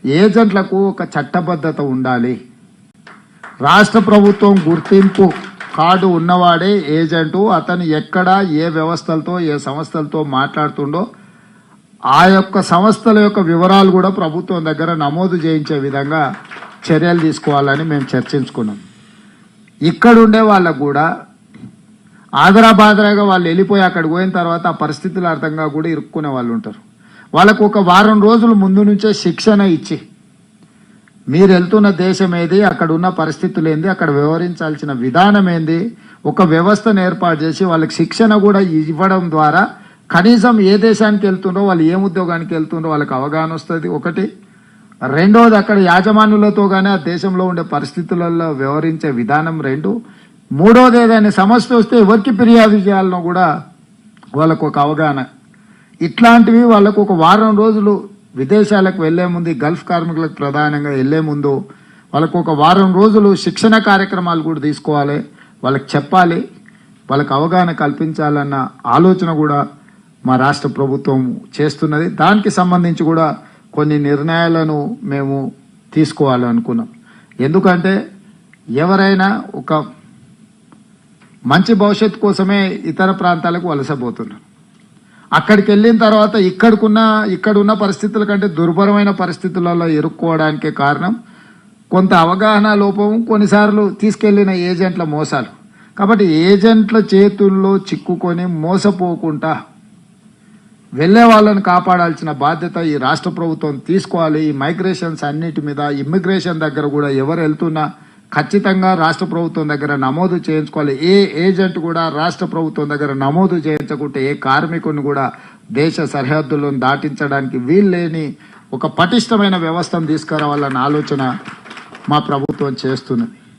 ఏజెంట్లకు ఒక చట్టబద్ధత ఉండాలి. రాష్ట్ర ప్రభుత్వం గుర్తింపు కార్డు ఉన్నవాడే ఏజెంటు. అతను ఎక్కడ ఏ వ్యవస్థలతో ఏ సంస్థలతో మాట్లాడుతుండో ఆ యొక్క సంస్థల యొక్క వివరాలు కూడా ప్రభుత్వం దగ్గర నమోదు చేయించే విధంగా చర్యలు తీసుకోవాలని మేము చర్చించుకున్నాం. ఇక్కడుండే వాళ్ళకు కూడా ఆదరాబాదరాగా వాళ్ళు వెళ్ళిపోయి అక్కడికి పోయిన తర్వాత ఆ పరిస్థితులు అర్థంగా కూడా ఇరుక్కునే వాళ్ళు ఉంటారు. వాళ్ళకు ఒక వారం రోజుల ముందు నుంచే శిక్షణ ఇచ్చి మీరు వెళ్తున్న దేశం ఏది, అక్కడ ఉన్న పరిస్థితులు ఏంది, అక్కడ వ్యవహరించాల్సిన విధానం ఏంది, ఒక వ్యవస్థను ఏర్పాటు చేసి వాళ్ళకి శిక్షణ కూడా ఇవ్వడం ద్వారా కనీసం ఏ దేశానికి వెళ్తుండో వాళ్ళు ఏ ఉద్యోగానికి వెళ్తుండో వాళ్ళకి అవగాహన వస్తుంది. ఒకటి. రెండవది, అక్కడ యాజమాన్యులతో కానీ ఆ దేశంలో ఉండే పరిస్థితులలో వ్యవహరించే విధానం. రెండు. మూడవది, ఏదైనా సమస్య వస్తే ఎవరికి ఫిర్యాదు చేయాలనో కూడా వాళ్ళకు ఒక అవగాహన. ఇట్లాంటివి వాళ్ళకు ఒక వారం రోజులు విదేశాలకు వెళ్లే ముందు, గల్ఫ్ కార్మికులకు ప్రధానంగా వెళ్లే ముందు వాళ్ళకు ఒక వారం రోజులు శిక్షణ కార్యక్రమాలు కూడా తీసుకోవాలి, వాళ్ళకి చెప్పాలి, వాళ్ళకి అవగాహన కల్పించాలన్న ఆలోచన కూడా మా రాష్ట్ర ప్రభుత్వం చేస్తున్నది. దానికి సంబంధించి కూడా కొన్ని నిర్ణయాలను మేము తీసుకోవాలనుకున్నాం. ఎందుకంటే ఎవరైనా ఒక మంచి భవిష్యత్తు కోసమే ఇతర ప్రాంతాలకు వలసపోతున్నారు. అక్కడికి వెళ్ళిన తర్వాత ఇక్కడున్న పరిస్థితుల కంటే దుర్భరమైన పరిస్థితులలో ఇరుక్కోవడానికే కారణం కొంత అవగాహన లోపం, కొన్నిసార్లు తీసుకెళ్లిన ఏజెంట్ల మోసాలు. కాబట్టి ఏజెంట్ల చేతుల్లో చిక్కుకొని మోసపోకుండా వెళ్లే వాళ్ళని కాపాడాల్సిన బాధ్యత ఈ రాష్ట్ర ప్రభుత్వం తీసుకోవాలి. ఈ మైగ్రేషన్స్ అన్నిటి మీద, ఇమ్మిగ్రేషన్ దగ్గర కూడా ఎవరు వెళ్తున్నా ఖచ్చితంగా రాష్ట్ర ప్రభుత్వం దగ్గర నమోదు చేయించుకోవాలి. ఏ ఏజెంట్ కూడా రాష్ట్ర ప్రభుత్వం దగ్గర నమోదు చేయించకుంటే ఏ కార్మికుని కూడా దేశ సరిహద్దులను దాటించడానికి వీల్లేని ఒక పటిష్టమైన వ్యవస్థను తీసుకురావాలన్న ఆలోచన మా ప్రభుత్వం చేస్తున్నది.